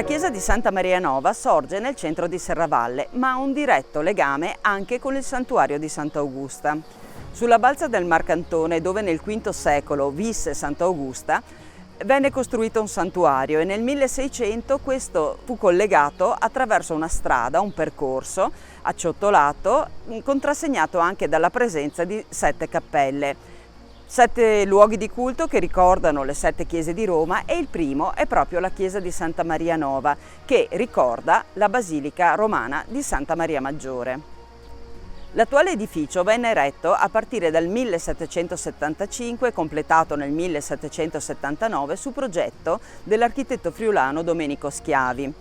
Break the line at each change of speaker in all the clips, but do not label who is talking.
La chiesa di Santa Maria Nova sorge nel centro di Serravalle, ma ha un diretto legame anche con il santuario di Sant'Augusta. Sulla balza del Marcantone, dove nel V secolo visse Sant'Augusta, venne costruito un santuario e nel 1600 questo fu collegato attraverso una strada, un percorso acciottolato, contrassegnato anche dalla presenza di 7 cappelle. 7 luoghi di culto che ricordano le 7 chiese di Roma e il primo è proprio la chiesa di Santa Maria Nova, che ricorda la basilica romana di Santa Maria Maggiore. L'attuale edificio venne eretto a partire dal 1775 e completato nel 1779 su progetto dell'architetto friulano Domenico Schiavi.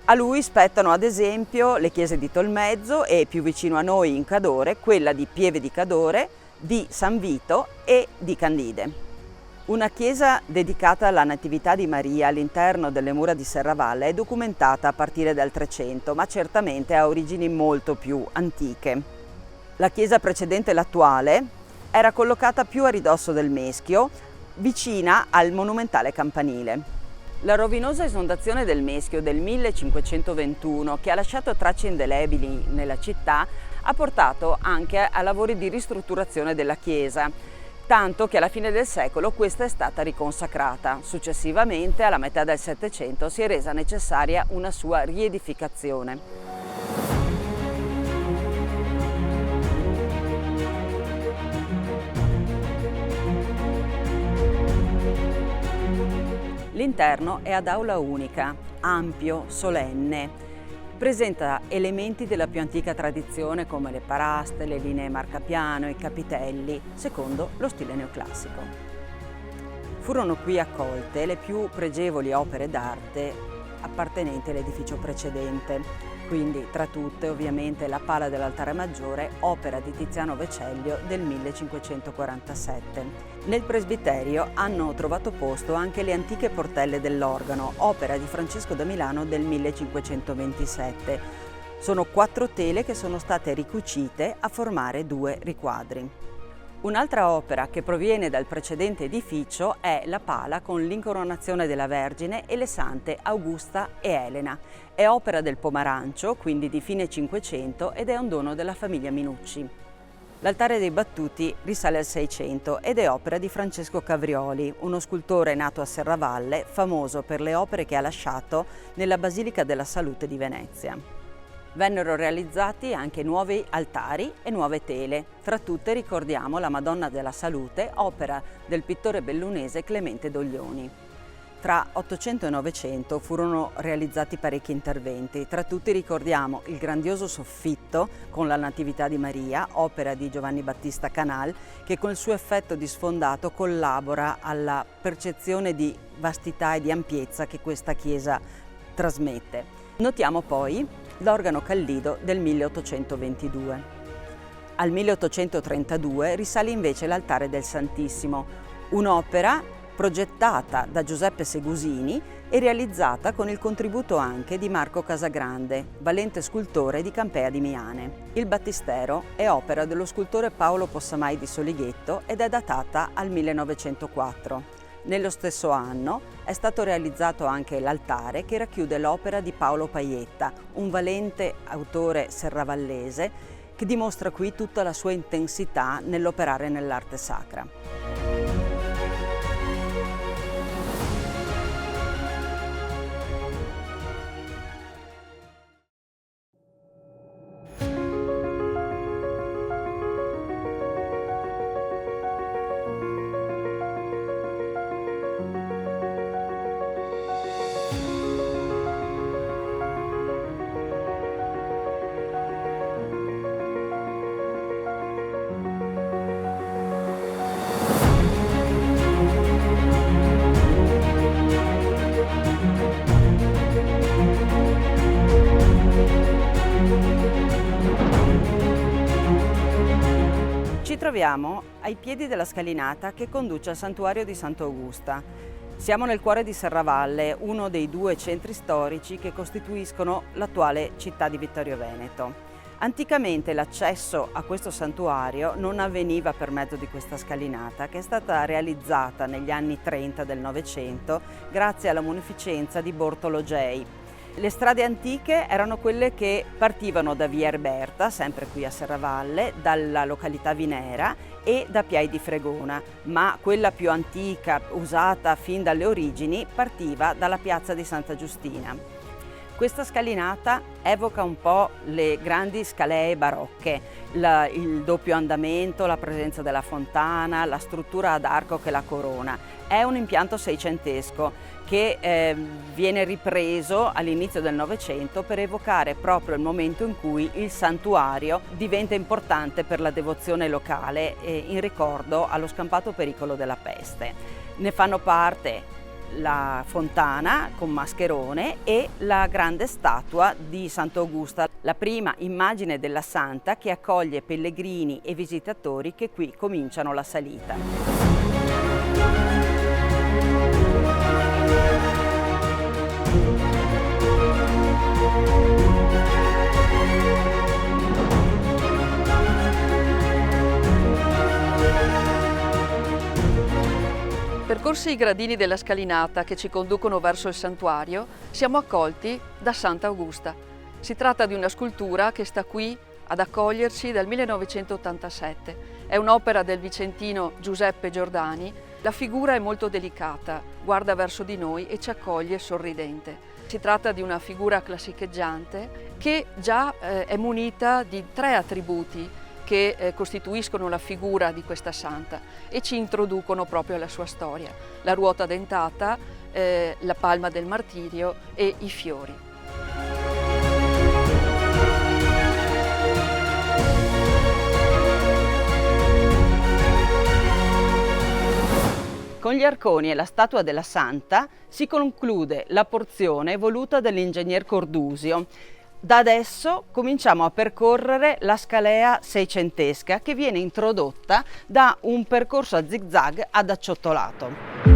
A lui spettano ad esempio le chiese di Tolmezzo e, più vicino a noi in Cadore, quella di Pieve di Cadore, di San Vito e di Candide. Una chiesa dedicata alla Natività di Maria all'interno delle mura di Serravalle è documentata a partire dal 300, ma certamente ha origini molto più antiche. La chiesa precedente l'attuale era collocata più a ridosso del Meschio, vicina al monumentale campanile. La rovinosa esondazione del Meschio del 1521, che ha lasciato tracce indelebili nella città, ha portato anche a lavori di ristrutturazione della chiesa, tanto che alla fine del secolo questa è stata riconsacrata. Successivamente, alla metà del Settecento, si è resa necessaria una sua riedificazione. L'interno è ad aula unica, ampio, solenne. Presenta elementi della più antica tradizione come le paraste, le linee marcapiano, i capitelli, secondo lo stile neoclassico. Furono qui accolte le più pregevoli opere d'arte appartenenti all'edificio precedente, quindi tra tutte ovviamente la pala dell'altare maggiore, opera di Tiziano Vecellio del 1547. Nel presbiterio hanno trovato posto anche le antiche portelle dell'organo, opera di Francesco da Milano del 1527. Sono 4 tele che sono state ricucite a formare 2 riquadri. Un'altra opera che proviene dal precedente edificio è la pala con l'incoronazione della Vergine e le sante Augusta e Elena. È opera del Pomarancio, quindi di fine Cinquecento, ed è un dono della famiglia Minucci. L'altare dei battuti risale al 600 ed è opera di Francesco Cavrioli, uno scultore nato a Serravalle, famoso per le opere che ha lasciato nella Basilica della Salute di Venezia. Vennero realizzati anche nuovi altari e nuove tele. Tra tutte ricordiamo la Madonna della Salute, opera del pittore bellunese Clemente Doglioni. Tra 800 e 900 furono realizzati parecchi interventi. Tra tutti ricordiamo il grandioso soffitto con la Natività di Maria, opera di Giovanni Battista Canal, che con il suo effetto di sfondato collabora alla percezione di vastità e di ampiezza che questa chiesa trasmette. Notiamo poi l'organo Callido del 1822. Al 1832 risale invece l'altare del Santissimo, un'opera progettata da Giuseppe Segusini e realizzata con il contributo anche di Marco Casagrande, valente scultore di Campea di Miane. Il battistero è opera dello scultore Paolo Possamai di Solighetto ed è datata al 1904. Nello stesso anno è stato realizzato anche l'altare che racchiude l'opera di Paolo Paietta, un valente autore serravallese che dimostra qui tutta la sua intensità nell'operare nell'arte sacra. Ci troviamo ai piedi della scalinata che conduce al santuario di Sant'Augusta. Siamo nel cuore di Serravalle, uno dei 2 centri storici che costituiscono l'attuale città di Vittorio Veneto. Anticamente l'accesso a questo santuario non avveniva per mezzo di questa scalinata, che è stata realizzata negli anni 30 del Novecento grazie alla munificenza di Bortolo Gei. Le strade antiche erano quelle che partivano da Via Erberta, sempre qui a Serravalle, dalla località Vinera e da Piai di Fregona, ma quella più antica, usata fin dalle origini, partiva dalla piazza di Santa Giustina. Questa scalinata evoca un po' le grandi scalee barocche, il doppio andamento, la presenza della fontana, la struttura ad arco che la corona. È un impianto seicentesco che viene ripreso all'inizio del Novecento per evocare proprio il momento in cui il santuario diventa importante per la devozione locale in ricordo allo scampato pericolo della peste. Ne fanno parte la fontana con mascherone e la grande statua di Sant'Augusta, la prima immagine della santa che accoglie pellegrini e visitatori che qui cominciano la salita.
Percorsi i gradini della scalinata che ci conducono verso il santuario, siamo accolti da Sant'Augusta. Si tratta di una scultura che sta qui ad accoglierci dal 1987. È un'opera del vicentino Giuseppe Giordani. La figura è molto delicata, guarda verso di noi e ci accoglie sorridente. Si tratta di una figura classicheggiante che già è munita di 3 attributi che costituiscono la figura di questa santa e ci introducono proprio alla sua storia: la ruota dentata, la palma del martirio e i fiori.
Con gli arconi e la statua della santa si conclude la porzione voluta dall'ingegner Cordusio. Da adesso cominciamo a percorrere la scalea seicentesca che viene introdotta da un percorso a zigzag ad acciottolato.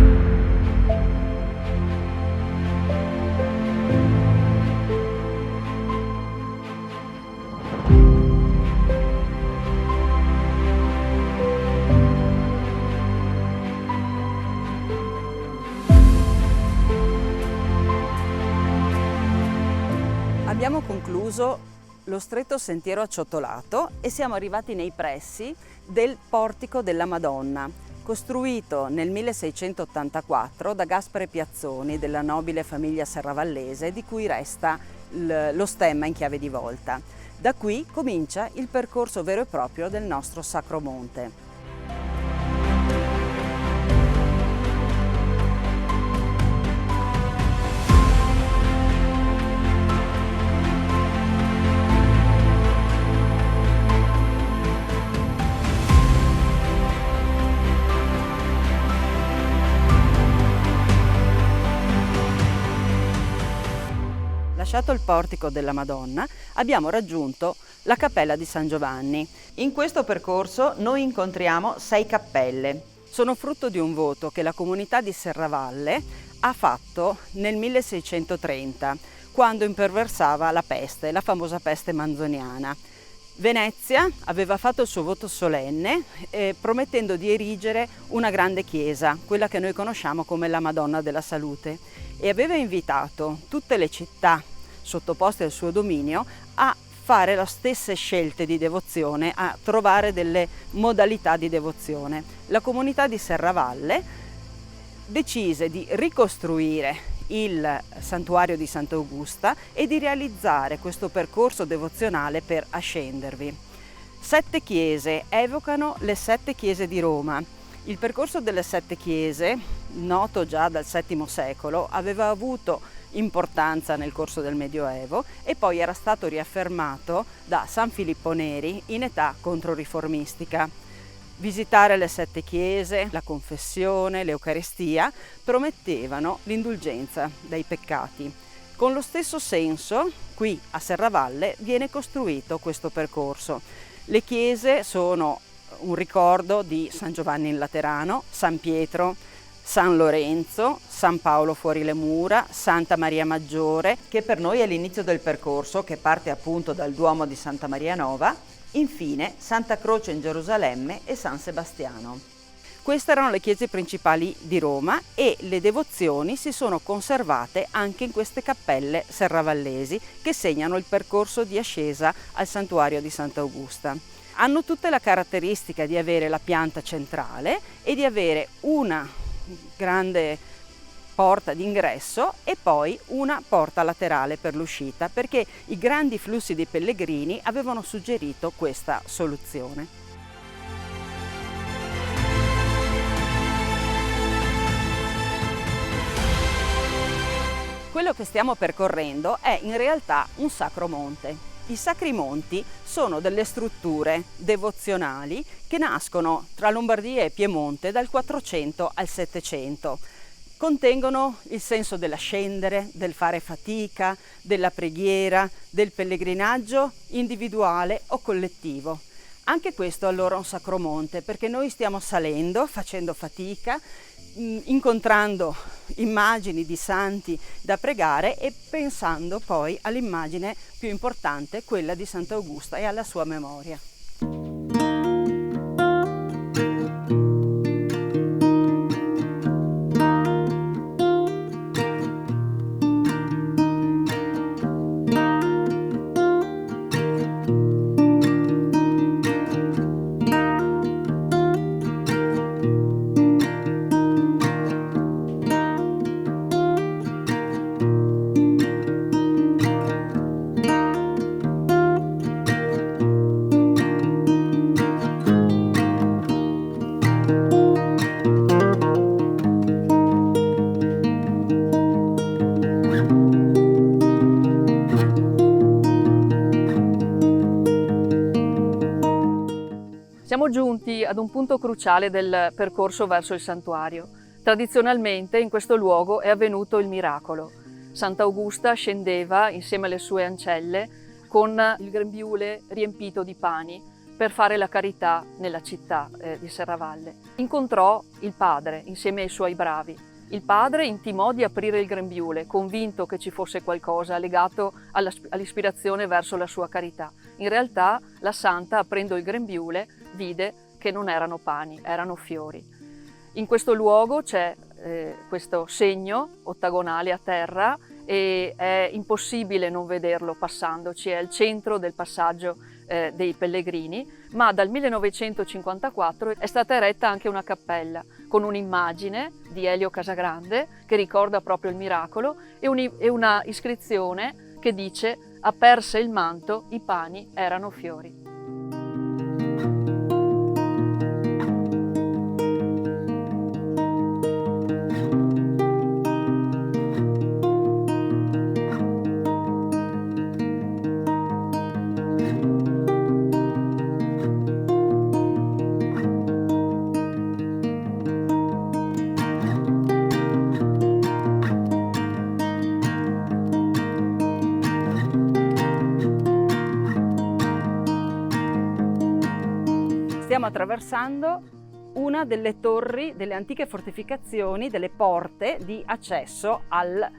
Abbiamo concluso lo stretto sentiero acciottolato e siamo arrivati nei pressi del Portico della Madonna, costruito nel 1684 da Gaspare Piazzoni della nobile famiglia serravallese, di cui resta lo stemma in chiave di volta. Da qui comincia il percorso vero e proprio del nostro Sacro Monte. Lasciato il portico della Madonna, abbiamo raggiunto la cappella di San Giovanni. In questo percorso noi incontriamo 6 cappelle. Sono frutto di un voto che la comunità di Serravalle ha fatto nel 1630, quando imperversava la peste, la famosa peste manzoniana. Venezia aveva fatto il suo voto solenne promettendo di erigere una grande chiesa, quella che noi conosciamo come la Madonna della Salute, e aveva invitato tutte le città sottoposte al suo dominio a fare le stesse scelte di devozione, a trovare delle modalità di devozione. La comunità di Serravalle decise di ricostruire il santuario di Sant'Augusta e di realizzare questo percorso devozionale per ascendervi. 7 chiese evocano le 7 chiese di Roma. Il percorso delle 7 chiese, noto già dal VII secolo, aveva avuto importanza nel corso del Medioevo e poi era stato riaffermato da San Filippo Neri in età controriformistica. Visitare le 7 chiese, la confessione, l'Eucaristia promettevano l'indulgenza dai peccati. Con lo stesso senso, qui a Serravalle viene costruito questo percorso. Le chiese sono un ricordo di San Giovanni in Laterano, San Pietro, San Lorenzo, San Paolo fuori le mura, Santa Maria Maggiore, che per noi è l'inizio del percorso che parte appunto dal Duomo di Santa Maria Nova, infine Santa Croce in Gerusalemme e San Sebastiano. Queste erano le chiese principali di Roma e le devozioni si sono conservate anche in queste cappelle serravallesi che segnano il percorso di ascesa al santuario di Sant'Augusta. Hanno tutte la caratteristica di avere la pianta centrale e di avere una grande porta d'ingresso e poi una porta laterale per l'uscita, perché i grandi flussi di pellegrini avevano suggerito questa soluzione. Quello che stiamo percorrendo è in realtà un sacro monte. I sacri monti sono delle strutture devozionali che nascono tra Lombardia e Piemonte dal 400 al 700. Contengono il senso dell'ascendere, del fare fatica, della preghiera, del pellegrinaggio individuale o collettivo. Anche questo allora è un sacro monte, perché noi stiamo salendo, facendo fatica, incontrando immagini di santi da pregare e pensando poi all'immagine più importante, quella di Sant'Augusta, e alla sua memoria.
Siamo giunti ad un punto cruciale del percorso verso il santuario. Tradizionalmente in questo luogo è avvenuto il miracolo. Sant'Augusta scendeva insieme alle sue ancelle con il grembiule riempito di pani per fare la carità nella città di Serravalle. Incontrò il padre insieme ai suoi bravi. Il padre intimò di aprire il grembiule, convinto che ci fosse qualcosa legato all'ispirazione verso la sua carità. In realtà la santa, aprendo il grembiule, vide che non erano pani, erano fiori. In questo luogo c'è questo segno ottagonale a terra e è impossibile non vederlo passandoci, è il centro del passaggio dei pellegrini, ma dal 1954 è stata eretta anche una cappella con un'immagine di Elio Casagrande che ricorda proprio il miracolo e una iscrizione che dice: aperse il manto, i pani erano fiori.
Stiamo attraversando una delle torri, delle antiche fortificazioni, delle porte di accesso al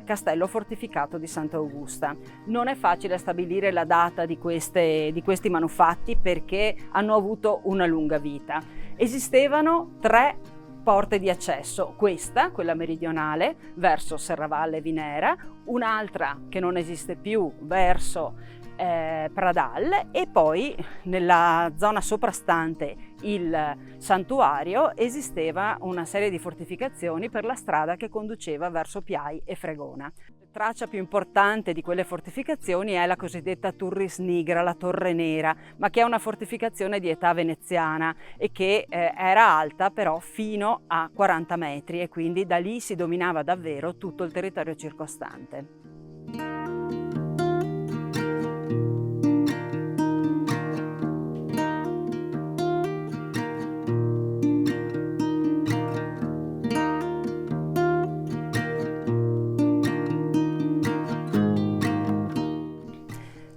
castello fortificato di Sant'Augusta. Non è facile stabilire la data di questi manufatti perché hanno avuto una lunga vita. Esistevano 3 porte di accesso, quella meridionale verso Serravalle e Vinera, un'altra che non esiste più verso Pradal, e poi nella zona soprastante il santuario esisteva una serie di fortificazioni per la strada che conduceva verso Piai e Fregona. La traccia più importante di quelle fortificazioni è la cosiddetta Turris Nigra, la Torre Nera, ma che è una fortificazione di età veneziana e che era alta però fino a 40 metri e quindi da lì si dominava davvero tutto il territorio circostante.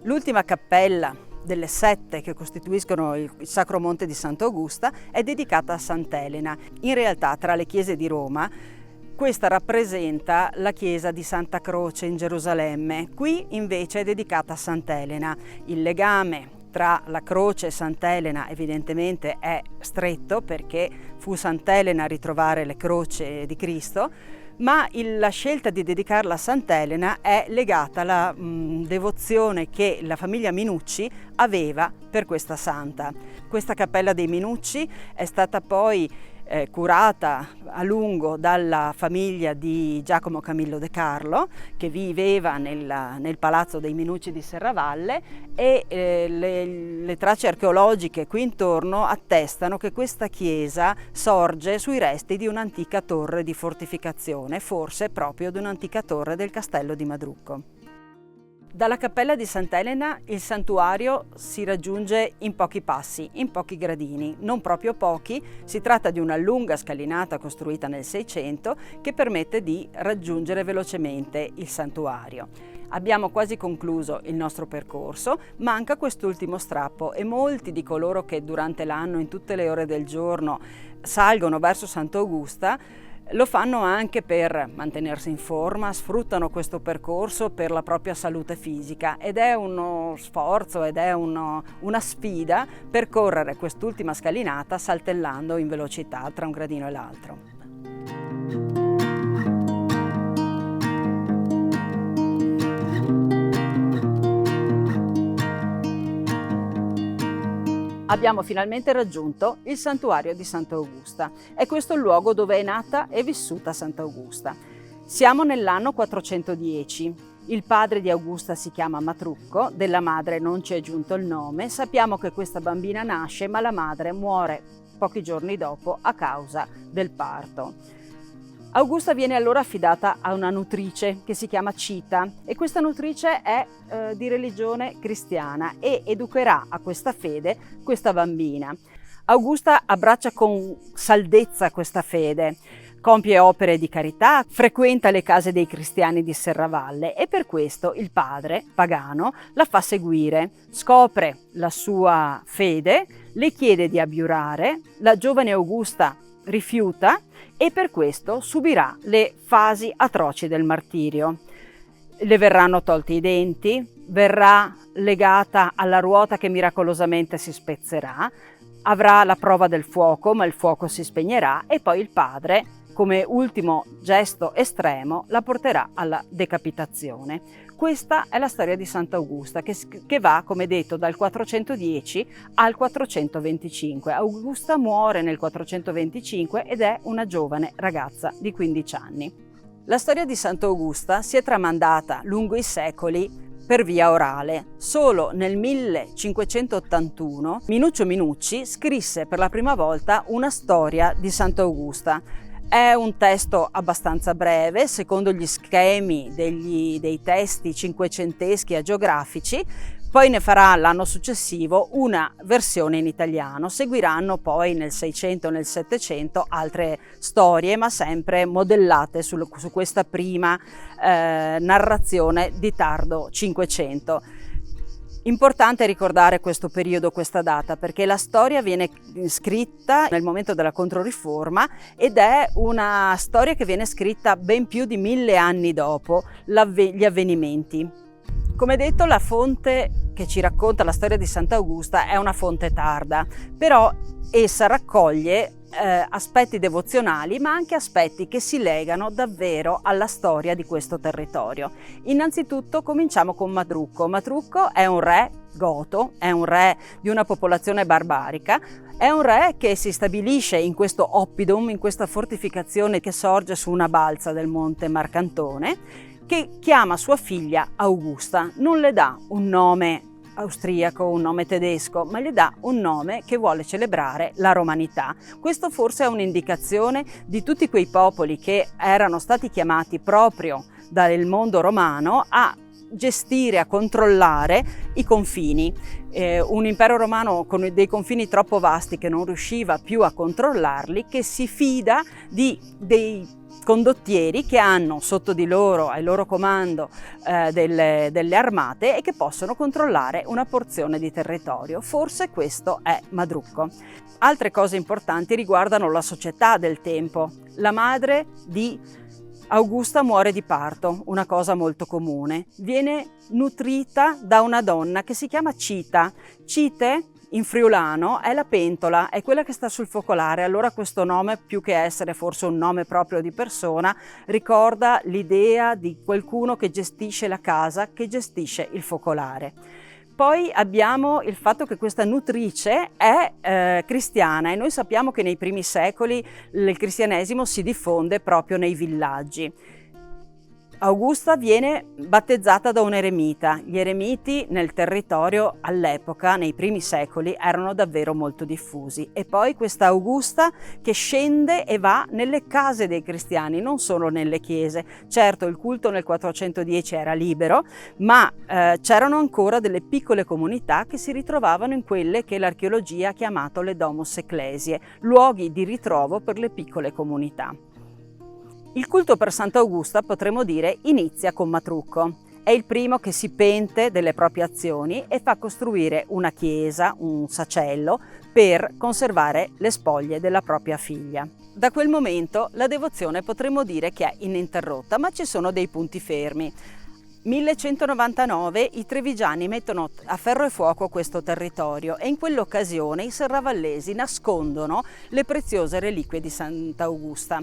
L'ultima cappella delle 7 che costituiscono il Sacro Monte di Sant'Augusta, è dedicata a Sant'Elena. In realtà, tra le chiese di Roma, questa rappresenta la chiesa di Santa Croce in Gerusalemme. Qui invece è dedicata a Sant'Elena. Il legame tra la croce e Sant'Elena evidentemente è stretto, perché fu Sant'Elena a ritrovare le croci di Cristo, ma la scelta di dedicarla a Sant'Elena è legata alla devozione che la famiglia Minucci aveva per questa santa. Questa cappella dei Minucci è stata poi curata a lungo dalla famiglia di Giacomo Camillo De Carlo, che viveva nel palazzo dei Minucci di Serravalle, e le tracce archeologiche qui intorno attestano che questa chiesa sorge sui resti di un'antica torre di fortificazione, forse proprio di un'antica torre del castello di Madrucco. Dalla cappella di Sant'Elena il santuario si raggiunge in pochi passi, in pochi gradini, non proprio pochi. Si tratta di una lunga scalinata costruita nel 600 che permette di raggiungere velocemente il santuario. Abbiamo quasi concluso il nostro percorso, manca quest'ultimo strappo e molti di coloro che durante l'anno, in tutte le ore del giorno, salgono verso Sant'Augusta lo fanno anche per mantenersi in forma, sfruttano questo percorso per la propria salute fisica, ed è uno sforzo ed è una sfida percorrere quest'ultima scalinata saltellando in velocità tra un gradino e l'altro. Abbiamo finalmente raggiunto il santuario di Sant'Augusta. È questo il luogo dove è nata e vissuta Sant'Augusta. Siamo nell'anno 410. Il padre di Augusta si chiama Matrucco, della madre non ci è giunto il nome. Sappiamo che questa bambina nasce, ma la madre muore pochi giorni dopo a causa del parto. Augusta viene allora affidata a una nutrice che si chiama Cita, e questa nutrice è di religione cristiana e educherà a questa fede questa bambina. Augusta abbraccia con saldezza questa fede, compie opere di carità, frequenta le case dei cristiani di Serravalle, e per questo il padre, pagano, la fa seguire. Scopre la sua fede, le chiede di abiurare, la giovane Augusta rifiuta e per questo subirà le fasi atroci del martirio. Le verranno tolti i denti, verrà legata alla ruota che miracolosamente si spezzerà, avrà la prova del fuoco, ma il fuoco si spegnerà, e poi il padre, come ultimo gesto estremo, la porterà alla decapitazione. Questa è la storia di Sant'Augusta che va, come detto, dal 410 al 425. Augusta muore nel 425 ed è una giovane ragazza di 15 anni. La storia di Sant'Augusta si è tramandata lungo i secoli per via orale. Solo nel 1581 Minuccio Minucci scrisse per la prima volta una storia di Sant'Augusta. È un testo abbastanza breve, secondo gli schemi dei testi cinquecenteschi agiografici. Poi ne farà l'anno successivo una versione in italiano. Seguiranno poi nel 600 e nel 700 altre storie, ma sempre modellate su questa prima narrazione di tardo 500. Importante ricordare questo periodo, questa data, perché la storia viene scritta nel momento della Controriforma ed è una storia che viene scritta ben più di 1000 anni dopo gli avvenimenti. Come detto, la fonte che ci racconta la storia di Sant'Augusta è una fonte tarda, però essa raccoglie aspetti devozionali, ma anche aspetti che si legano davvero alla storia di questo territorio. Innanzitutto cominciamo con Madrucco. Madrucco è un re goto, è un re di una popolazione barbarica, è un re che si stabilisce in questo oppidum, in questa fortificazione che sorge su una balza del monte Marcantone, che chiama sua figlia Augusta. Non le dà un nome austriaco, un nome tedesco, ma gli dà un nome che vuole celebrare la romanità. Questo forse è un'indicazione di tutti quei popoli che erano stati chiamati proprio dal mondo romano a gestire, a controllare i confini. Un impero romano con dei confini troppo vasti che non riusciva più a controllarli, che si fida dei condottieri che hanno sotto di loro, al loro comando, delle armate e che possono controllare una porzione di territorio. Forse questo è Madrucco. Altre cose importanti riguardano la società del tempo. La madre di Augusta muore di parto, una cosa molto comune. Viene nutrita da una donna che si chiama Cita. Cite, in friulano, è la pentola, è quella che sta sul focolare. Allora questo nome, più che essere forse un nome proprio di persona, ricorda l'idea di qualcuno che gestisce la casa, che gestisce il focolare. Poi abbiamo il fatto che questa nutrice è cristiana, e noi sappiamo che nei primi secoli il cristianesimo si diffonde proprio nei villaggi. Augusta viene battezzata da un eremita. Gli eremiti nel territorio all'epoca, nei primi secoli, erano davvero molto diffusi. E poi questa Augusta che scende e va nelle case dei cristiani, non solo nelle chiese. Certo, il culto nel 410 era libero, ma c'erano ancora delle piccole comunità che si ritrovavano in quelle che l'archeologia ha chiamato le domus ecclesiae, luoghi di ritrovo per le piccole comunità. Il culto per Sant'Augusta, potremmo dire, inizia con Matrucco. È il primo che si pente delle proprie azioni e fa costruire una chiesa, un sacello, per conservare le spoglie della propria figlia. Da quel momento la devozione potremmo dire che è ininterrotta, ma ci sono dei punti fermi. 1199 i trevigiani mettono a ferro e fuoco questo territorio e in quell'occasione i serravallesi nascondono le preziose reliquie di Sant'Augusta,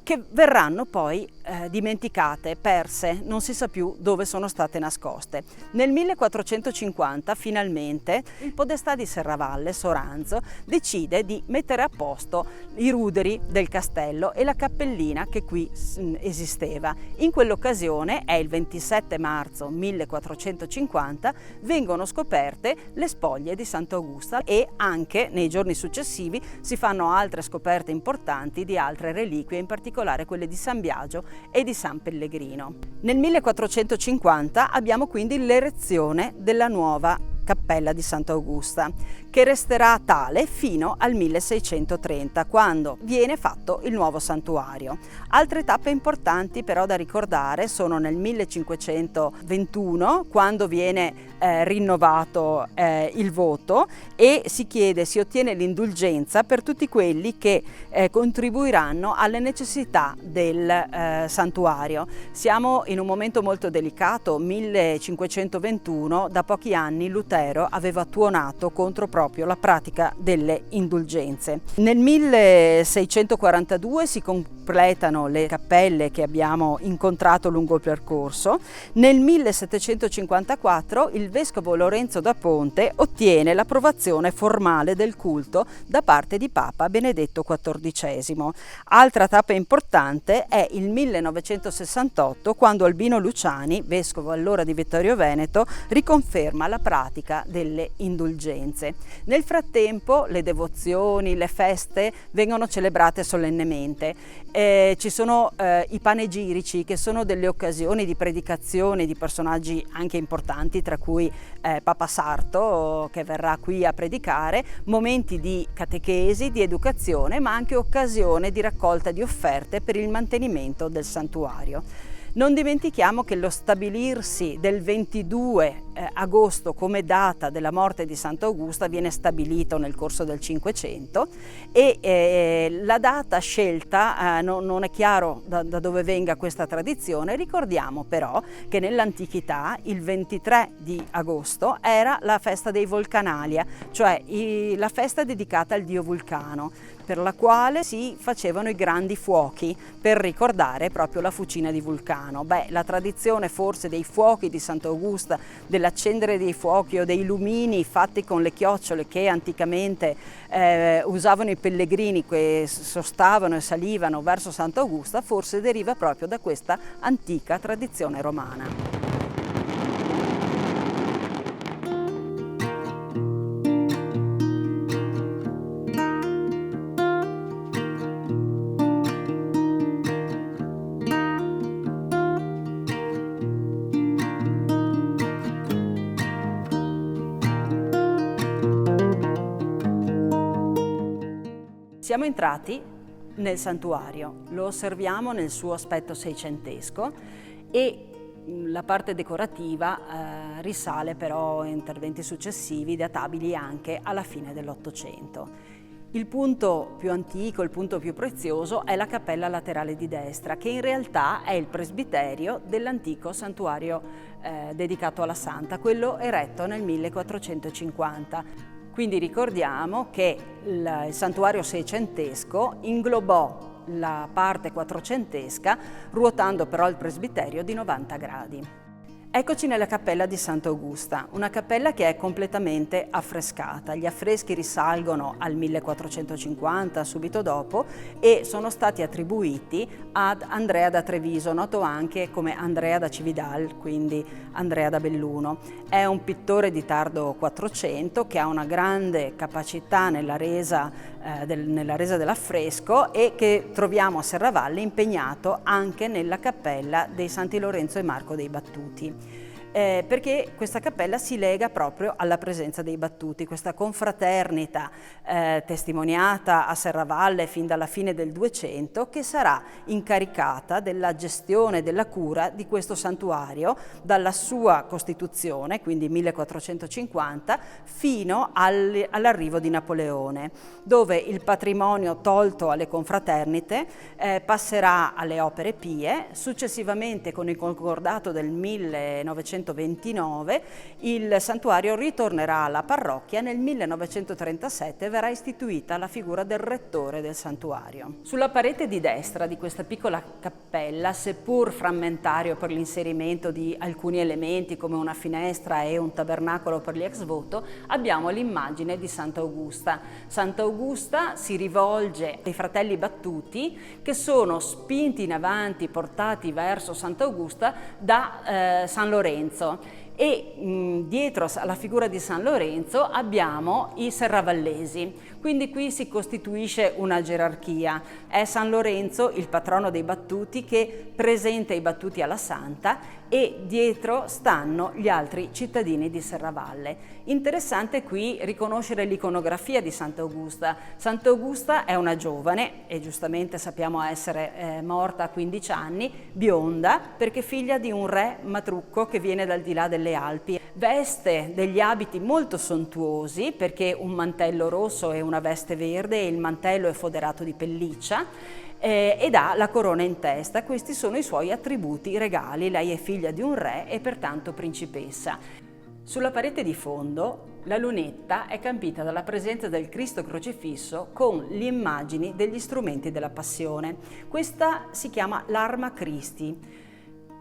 che verranno poi dimenticate, perse, non si sa più dove sono state nascoste. Nel 1450 finalmente il podestà di Serravalle, Soranzo, decide di mettere a posto i ruderi del castello e la cappellina che qui esisteva. In quell'occasione, è il 27 marzo 1450, vengono scoperte le spoglie di Sant'Augusta e anche nei giorni successivi si fanno altre scoperte importanti di altre reliquie, in particolare quelle di San Biagio e di San Pellegrino. Nel 1450 abbiamo quindi l'erezione della nuova cappella di Sant'Augusta, che resterà tale fino al 1630, quando viene fatto il nuovo santuario. Altre tappe importanti però da ricordare sono nel 1521, quando viene rinnovato il voto e si ottiene l'indulgenza per tutti quelli che contribuiranno alle necessità del santuario. Siamo in un momento molto delicato, 1521, da pochi anni Lutero aveva tuonato contro proprio la pratica delle indulgenze. Nel 1642 si completano le cappelle che abbiamo incontrato lungo il percorso. Nel 1754 il vescovo Lorenzo da Ponte ottiene l'approvazione formale del culto da parte di Papa Benedetto XIV. Altra tappa importante è il 1968, quando Albino Luciani, vescovo allora di Vittorio Veneto, riconferma la pratica delle indulgenze. Nel frattempo le devozioni, le feste vengono celebrate solennemente. Ci sono i panegirici, che sono delle occasioni di predicazione di personaggi anche importanti, tra cui Papa Sarto, che verrà qui a predicare, momenti di catechesi, di educazione, ma anche occasione di raccolta di offerte per il mantenimento del santuario. Non dimentichiamo che lo stabilirsi del 22 agosto come data della morte di Sant'Augusta viene stabilito nel corso del Cinquecento e la data scelta non è chiaro da dove venga questa tradizione. Ricordiamo però che nell'antichità il 23 di agosto era la festa dei Volcanalia, cioè la festa dedicata al dio Vulcano, per la quale si facevano i grandi fuochi per ricordare proprio la fucina di Vulcano. La tradizione forse dei fuochi di Sant'Augusta, dell'accendere dei fuochi o dei lumini fatti con le chiocciole che anticamente usavano i pellegrini che sostavano e salivano verso Sant'Augusta, forse deriva proprio da questa antica tradizione romana. Siamo entrati nel santuario, lo osserviamo nel suo aspetto seicentesco e la parte decorativa risale però a interventi successivi databili anche alla fine dell'Ottocento. Il punto più antico, il punto più prezioso è la cappella laterale di destra, che in realtà è il presbiterio dell'antico santuario dedicato alla Santa, quello eretto nel 1450. Quindi ricordiamo che il santuario seicentesco inglobò la parte quattrocentesca, ruotando però il presbiterio di 90 gradi. Eccoci nella cappella di Sant'Augusta, una cappella che è completamente affrescata. Gli affreschi risalgono al 1450, subito dopo, e sono stati attribuiti ad Andrea da Treviso, noto anche come Andrea da Cividal, quindi Andrea da Belluno. È un pittore di tardo 400 che ha una grande capacità nella resa dell'affresco e che troviamo a Serravalle impegnato anche nella cappella dei Santi Lorenzo e Marco dei Battuti. Perché questa cappella si lega proprio alla presenza dei battuti, questa confraternita testimoniata a Serravalle fin dalla fine del 200, che sarà incaricata della gestione e della cura di questo santuario dalla sua costituzione, quindi 1450, fino all'arrivo di Napoleone, dove il patrimonio tolto alle confraternite passerà alle opere pie. Successivamente, con il concordato del 1929, il santuario ritornerà alla parrocchia. Nel 1937 verrà istituita la figura del rettore del santuario. Sulla parete di destra di questa piccola cappella, seppur frammentario per l'inserimento di alcuni elementi come una finestra e un tabernacolo per gli ex voto, abbiamo l'immagine di Sant'Augusta. Sant'Augusta si rivolge ai fratelli battuti, che sono spinti in avanti, portati verso Sant'Augusta da San Lorenzo. E dietro alla figura di San Lorenzo abbiamo i serravallesi, quindi qui si costituisce una gerarchia. È San Lorenzo, il patrono dei battuti, che presenta i battuti alla Santa, e dietro stanno gli altri cittadini di Serravalle. Interessante qui riconoscere l'iconografia di Sant'Augusta. Sant'Augusta è una giovane, e giustamente sappiamo essere morta a 15 anni, bionda, perché figlia di un re matrucco che viene dal di là delle Alpi. Veste degli abiti molto sontuosi, perché un mantello rosso e una veste verde, e il mantello è foderato di pelliccia, ed ha la corona in testa. Questi sono i suoi attributi regali. Lei è figlia di un re e pertanto principessa. Sulla parete di fondo la lunetta è campita dalla presenza del Cristo crocifisso con le immagini degli strumenti della Passione. Questa si chiama l'Arma Christi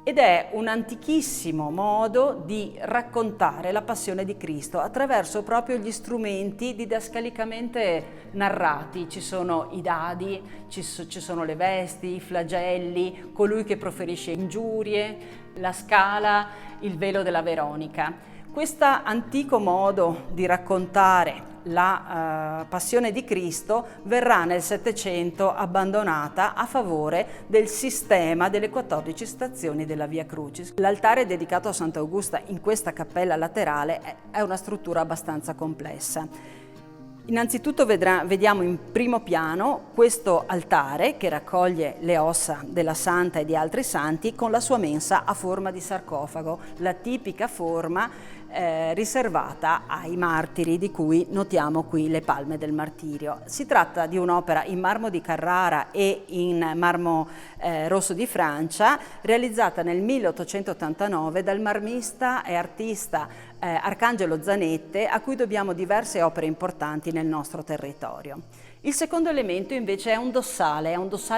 ed è un antichissimo modo di raccontare la passione di Cristo attraverso proprio gli strumenti didascalicamente narrati. Ci sono i dadi, ci sono le vesti, i flagelli, colui che proferisce ingiurie, la scala, il velo della Veronica. Questo antico modo di raccontare la passione di Cristo verrà nel Settecento abbandonata a favore del sistema delle 14 stazioni della Via Crucis. L'altare dedicato a Sant'Augusta in questa cappella laterale è una struttura abbastanza complessa. Innanzitutto vediamo in primo piano questo altare che raccoglie le ossa della Santa e di altri santi con la sua mensa a forma di sarcofago, la tipica forma riservata ai martiri, di cui notiamo qui le palme del martirio. Si tratta di un'opera in marmo di Carrara e in marmo rosso di Francia, realizzata nel 1889 dal marmista e artista Arcangelo Zanette, a cui dobbiamo diverse opere importanti nel nostro territorio. Il secondo elemento invece è un dossale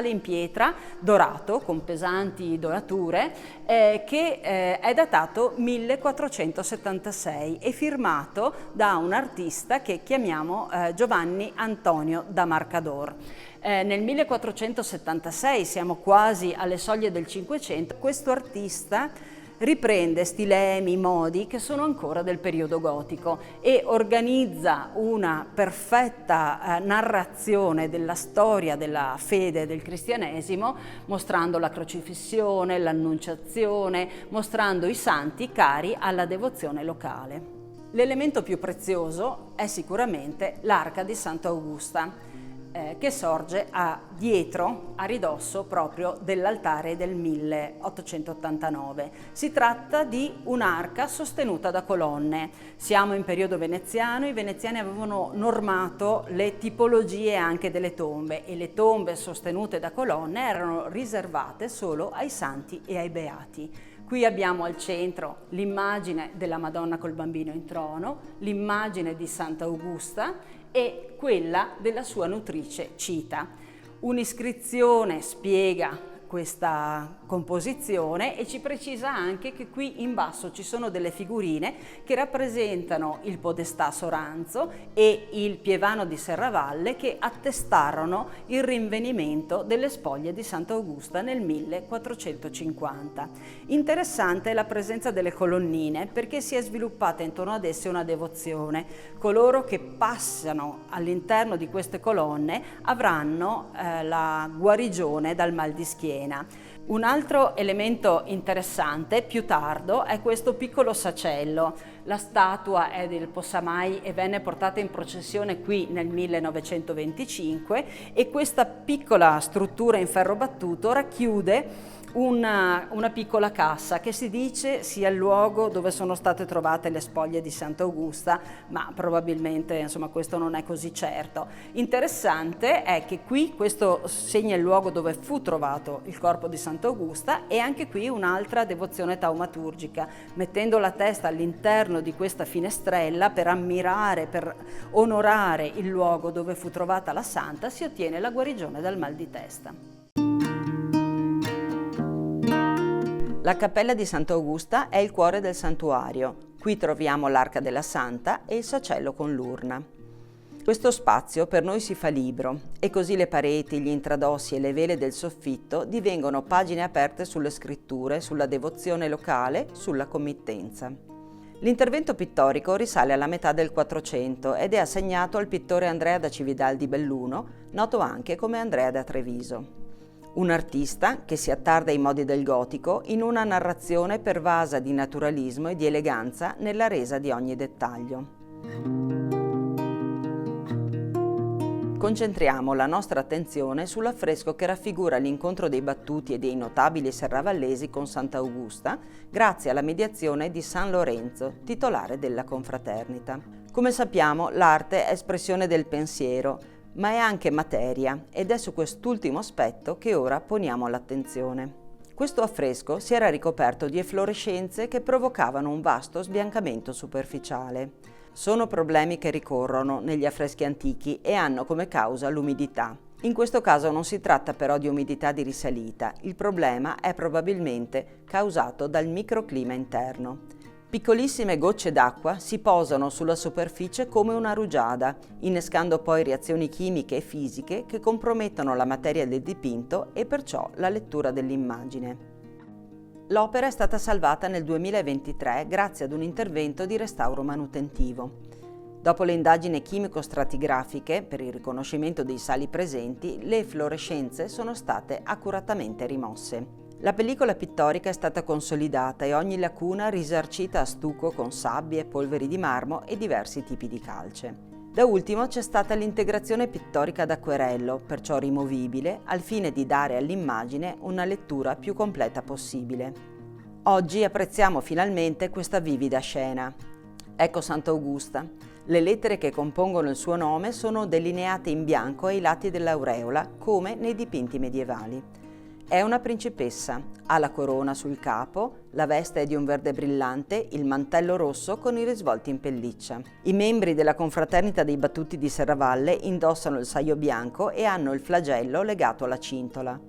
in pietra dorato con pesanti dorature che è datato 1476 e firmato da un artista che chiamiamo Giovanni Antonio da Marcador. Nel 1476, siamo quasi alle soglie del Cinquecento, questo artista riprende stilemi, modi che sono ancora del periodo gotico e organizza una perfetta narrazione della storia della fede del cristianesimo, mostrando la crocifissione, l'annunciazione, mostrando i santi cari alla devozione locale. L'elemento più prezioso è sicuramente l'arca di Sant'Augusta. che sorge dietro, a ridosso proprio dell'altare del 1889. Si tratta di un'arca sostenuta da colonne. Siamo in periodo veneziano, i veneziani avevano normato le tipologie anche delle tombe e le tombe sostenute da colonne erano riservate solo ai santi e ai beati. Qui abbiamo al centro l'immagine della Madonna col Bambino in trono, l'immagine di Sant'Augusta e quella della sua nutrice Cita. Un'iscrizione spiega questa composizione e ci precisa anche che qui in basso ci sono delle figurine che rappresentano il podestà Soranzo e il pievano di Serravalle che attestarono il rinvenimento delle spoglie di Sant'Augusta nel 1450. Interessante è la presenza delle colonnine perché si è sviluppata intorno ad esse una devozione. Coloro che passano all'interno di queste colonne avranno la guarigione dal mal di schiena. Un altro elemento interessante, più tardo, è questo piccolo sacello. La statua è del Possamai e venne portata in processione qui nel 1925 e questa piccola struttura in ferro battuto racchiude una piccola cassa che si dice sia il luogo dove sono state trovate le spoglie di Sant'Augusta, ma probabilmente insomma questo non è così certo. Interessante è che qui questo segna il luogo dove fu trovato il corpo di Sant'Augusta e anche qui un'altra devozione taumaturgica, mettendo la testa all'interno di questa finestrella per ammirare, per onorare il luogo dove fu trovata la santa, si ottiene la guarigione dal mal di testa. La cappella di Sant'Augusta è il cuore del santuario. Qui troviamo l'arca della Santa e il sacello con l'urna. Questo spazio per noi si fa libro e così le pareti, gli intradossi e le vele del soffitto divengono pagine aperte sulle scritture, sulla devozione locale, sulla committenza. L'intervento pittorico risale alla metà del Quattrocento ed è assegnato al pittore Andrea da Cividal di Belluno, noto anche come Andrea da Treviso. Un artista che si attarda ai modi del gotico in una narrazione pervasa di naturalismo e di eleganza nella resa di ogni dettaglio. Concentriamo la nostra attenzione sull'affresco che raffigura l'incontro dei battuti e dei notabili serravallesi con Sant'Augusta grazie alla mediazione di San Lorenzo, titolare della confraternita. Come sappiamo, l'arte è espressione del pensiero, ma è anche materia ed è su quest'ultimo aspetto che ora poniamo l'attenzione. Questo affresco si era ricoperto di efflorescenze che provocavano un vasto sbiancamento superficiale. Sono problemi che ricorrono negli affreschi antichi e hanno come causa l'umidità. In questo caso non si tratta però di umidità di risalita, il problema è probabilmente causato dal microclima interno. Piccolissime gocce d'acqua si posano sulla superficie come una rugiada, innescando poi reazioni chimiche e fisiche che compromettono la materia del dipinto e perciò la lettura dell'immagine. L'opera è stata salvata nel 2023 grazie ad un intervento di restauro manutentivo. Dopo le indagini chimico-stratigrafiche per il riconoscimento dei sali presenti, le efflorescenze sono state accuratamente rimosse. La pellicola pittorica è stata consolidata e ogni lacuna risarcita a stucco con sabbie, polveri di marmo e diversi tipi di calce. Da ultimo c'è stata l'integrazione pittorica ad acquerello, perciò rimovibile, al fine di dare all'immagine una lettura più completa possibile. Oggi apprezziamo finalmente questa vivida scena. Ecco Sant'Augusta. Le lettere che compongono il suo nome sono delineate in bianco ai lati dell'aureola, come nei dipinti medievali. È una principessa, ha la corona sul capo, la veste è di un verde brillante, il mantello rosso con i risvolti in pelliccia. I membri della confraternita dei Battuti di Serravalle indossano il saio bianco e hanno il flagello legato alla cintola.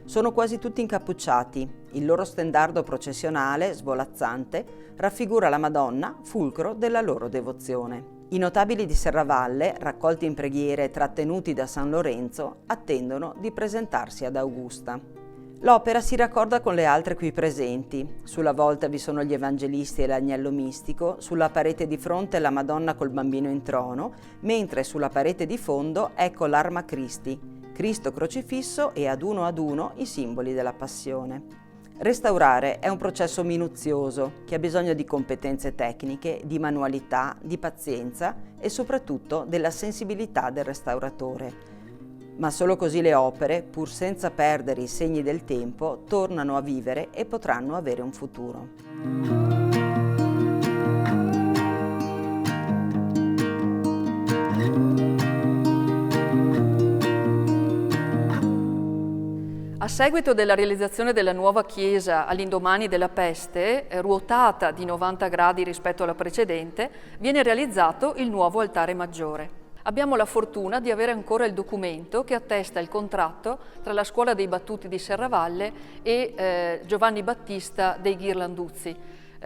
Sono quasi tutti incappucciati, il loro stendardo processionale, svolazzante, raffigura la Madonna, fulcro della loro devozione. I notabili di Serravalle, raccolti in preghiere e trattenuti da San Lorenzo, attendono di presentarsi ad Augusta. L'opera si raccorda con le altre qui presenti. Sulla volta vi sono gli evangelisti e l'agnello mistico, sulla parete di fronte la Madonna col Bambino in trono, mentre sulla parete di fondo ecco l'Arma Christi, Cristo crocifisso e ad uno i simboli della Passione. Restaurare è un processo minuzioso che ha bisogno di competenze tecniche, di manualità, di pazienza e soprattutto della sensibilità del restauratore. Ma solo così le opere, pur senza perdere i segni del tempo, tornano a vivere e potranno avere un futuro.
A seguito della realizzazione della nuova chiesa all'indomani della peste, ruotata di 90 gradi rispetto alla precedente, viene realizzato il nuovo altare maggiore. Abbiamo la fortuna di avere ancora il documento che attesta il contratto tra la Scuola dei Battuti di Serravalle e Giovanni Battista dei Ghirlanduzzi,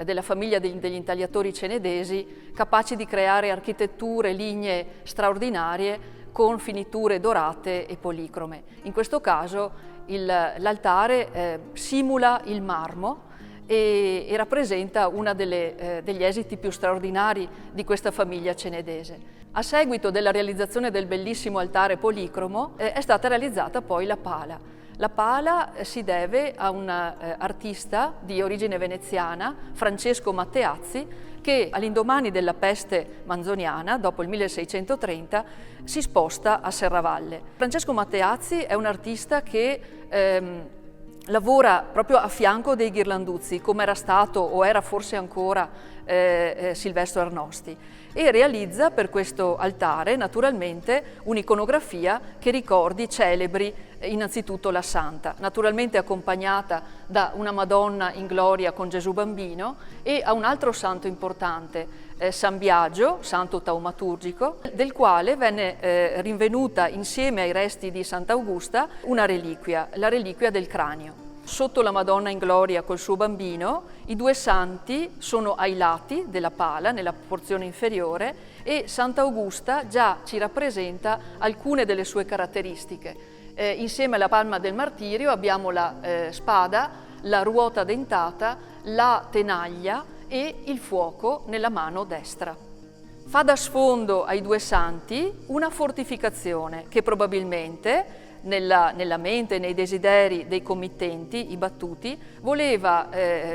della famiglia degli intagliatori cenedesi, capaci di creare architetture lignee straordinarie con finiture dorate e policrome. In questo caso l'altare simula il marmo e rappresenta uno degli esiti più straordinari di questa famiglia cenedese. A seguito della realizzazione del bellissimo altare policromo è stata realizzata poi la pala. La pala si deve a un artista di origine veneziana, Francesco Matteazzi, che all'indomani della peste manzoniana, dopo il 1630, si sposta a Serravalle. Francesco Matteazzi è un artista che lavora proprio a fianco dei Ghirlanduzzi, come era stato o era forse ancora Silvestro Arnosti, e realizza per questo altare naturalmente un'iconografia che ricordi, celebri innanzitutto la Santa, naturalmente accompagnata da una Madonna in gloria con Gesù Bambino e a un altro santo importante, San Biagio, santo taumaturgico, del quale venne rinvenuta insieme ai resti di Sant'Augusta una reliquia, la reliquia del cranio. Sotto la Madonna in gloria col suo bambino, i due santi sono ai lati della pala, nella porzione inferiore, e Sant'Augusta già ci rappresenta alcune delle sue caratteristiche. Insieme alla palma del martirio abbiamo la spada, la ruota dentata, la tenaglia e il fuoco nella mano destra. Fa da sfondo ai due santi una fortificazione che probabilmente nella mente e nei desideri dei committenti, i battuti, voleva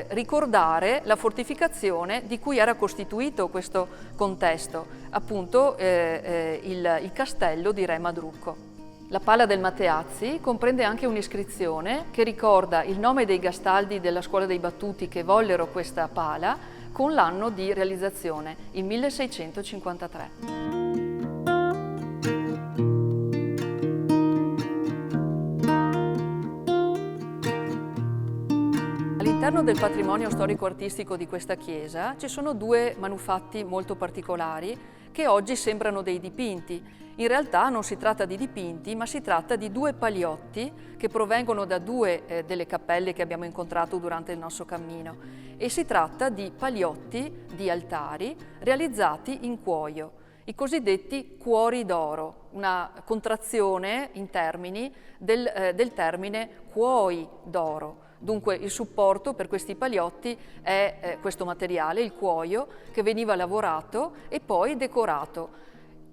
ricordare la fortificazione di cui era costituito questo contesto, appunto il castello di Re Madrucco. La pala del Matteazzi comprende anche un'iscrizione che ricorda il nome dei Gastaldi della Scuola dei Battuti che vollero questa pala con l'anno di realizzazione, il 1653. All'interno del patrimonio storico-artistico di questa chiesa ci sono due manufatti molto particolari che oggi sembrano dei dipinti. In realtà non si tratta di dipinti, ma si tratta di due paliotti che provengono da due delle cappelle che abbiamo incontrato durante il nostro cammino. E si tratta di paliotti di altari realizzati in cuoio, i cosiddetti cuori d'oro, una contrazione in termini del termine cuoi d'oro. Dunque il supporto per questi paliotti è questo materiale, il cuoio, che veniva lavorato e poi decorato.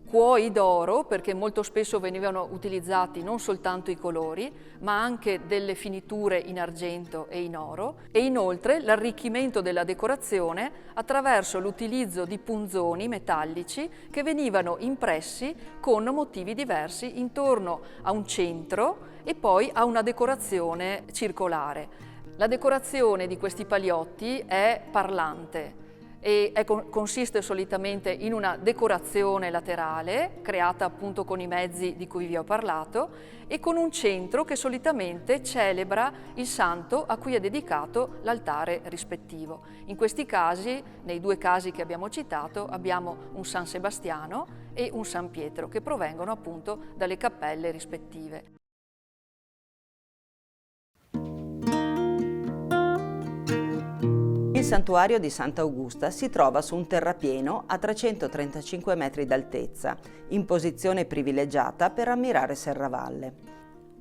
Cuoi d'oro perché molto spesso venivano utilizzati non soltanto i colori, ma anche delle finiture in argento e in oro, e inoltre l'arricchimento della decorazione attraverso l'utilizzo di punzoni metallici che venivano impressi con motivi diversi intorno a un centro e poi a una decorazione circolare. La decorazione di questi paliotti è parlante e consiste solitamente in una decorazione laterale, creata appunto con i mezzi di cui vi ho parlato, e con un centro che solitamente celebra il santo a cui è dedicato l'altare rispettivo. In questi casi, nei due casi che abbiamo citato, abbiamo un San Sebastiano e un San Pietro, che provengono appunto dalle cappelle rispettive.
Il santuario di Sant'Augusta si trova su un terrapieno a 335 metri d'altezza, in posizione privilegiata per ammirare Serravalle.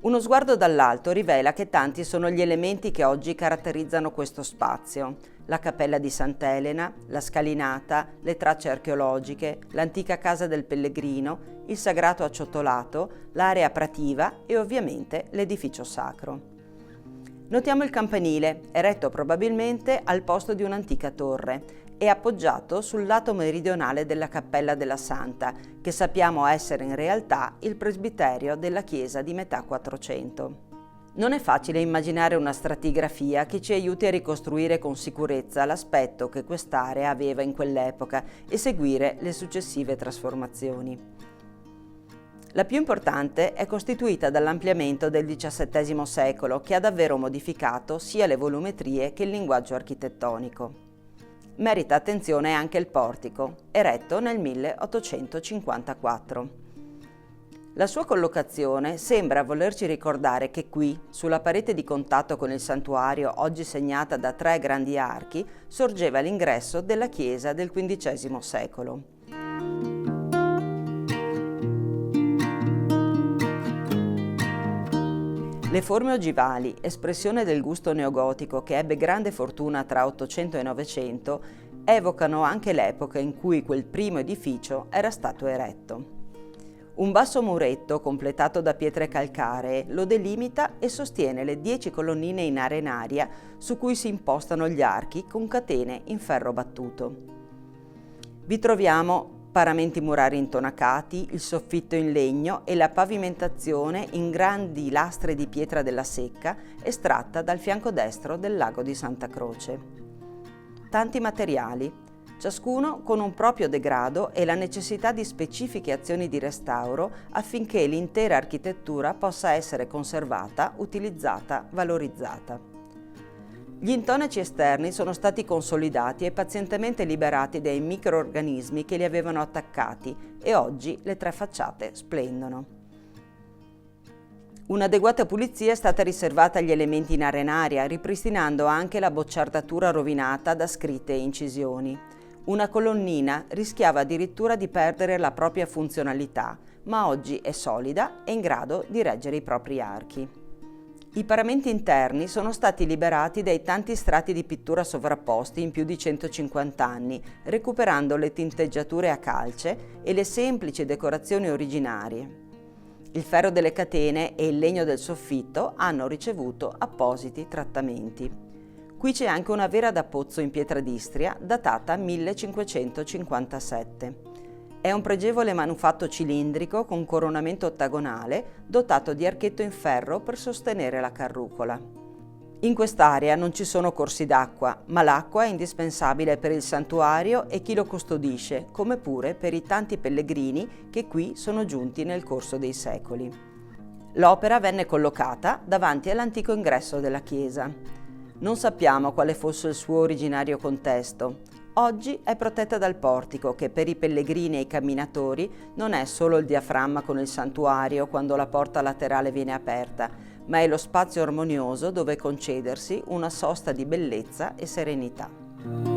Uno sguardo dall'alto rivela che tanti sono gli elementi che oggi caratterizzano questo spazio: la cappella di Sant'Elena, la scalinata, le tracce archeologiche, l'antica casa del pellegrino, il sagrato acciottolato, l'area prativa e ovviamente l'edificio sacro. Notiamo il campanile, eretto probabilmente al posto di un'antica torre. è appoggiato sul lato meridionale della Cappella della Santa, che sappiamo essere in realtà il presbiterio della chiesa di metà Quattrocento. Non è facile immaginare una stratigrafia che ci aiuti a ricostruire con sicurezza l'aspetto che quest'area aveva in quell'epoca e seguire le successive trasformazioni. La più importante è costituita dall'ampliamento del XVII secolo, che ha davvero modificato sia le volumetrie che il linguaggio architettonico. Merita attenzione anche il portico, eretto nel 1854. La sua collocazione sembra volerci ricordare che qui, sulla parete di contatto con il santuario, oggi segnata da 3 grandi archi, sorgeva l'ingresso della chiesa del XV secolo. Le forme ogivali, espressione del gusto neogotico che ebbe grande fortuna tra 800 e 900, evocano anche l'epoca in cui quel primo edificio era stato eretto. Un basso muretto, completato da pietre calcaree, lo delimita e sostiene le 10 colonnine in arenaria su cui si impostano gli archi con catene in ferro battuto. Vi troviamo paramenti murari intonacati, il soffitto in legno e la pavimentazione in grandi lastre di pietra della Secca estratta dal fianco destro del lago di Santa Croce. Tanti materiali, ciascuno con un proprio degrado e la necessità di specifiche azioni di restauro affinché l'intera architettura possa essere conservata, utilizzata, valorizzata. Gli intonaci esterni sono stati consolidati e pazientemente liberati dai microorganismi che li avevano attaccati e oggi le 3 facciate splendono. Un'adeguata pulizia è stata riservata agli elementi in arenaria, ripristinando anche la bocciardatura rovinata da scritte e incisioni. Una colonnina rischiava addirittura di perdere la propria funzionalità, ma oggi è solida e in grado di reggere i propri archi. I paramenti interni sono stati liberati dai tanti strati di pittura sovrapposti in più di 150 anni, recuperando le tinteggiature a calce e le semplici decorazioni originarie. Il ferro delle catene e il legno del soffitto hanno ricevuto appositi trattamenti. Qui c'è anche una vera da pozzo in pietra d'Istria, datata 1557. È un pregevole manufatto cilindrico con coronamento ottagonale, dotato di archetto in ferro per sostenere la carrucola. In quest'area non ci sono corsi d'acqua, ma l'acqua è indispensabile per il santuario e chi lo custodisce, come pure per i tanti pellegrini che qui sono giunti nel corso dei secoli. L'opera venne collocata davanti all'antico ingresso della chiesa. Non sappiamo quale fosse il suo originario contesto. Oggi è protetta dal portico che per i pellegrini e i camminatori non è solo il diaframma con il santuario quando la porta laterale viene aperta, ma è lo spazio armonioso dove concedersi una sosta di bellezza e serenità.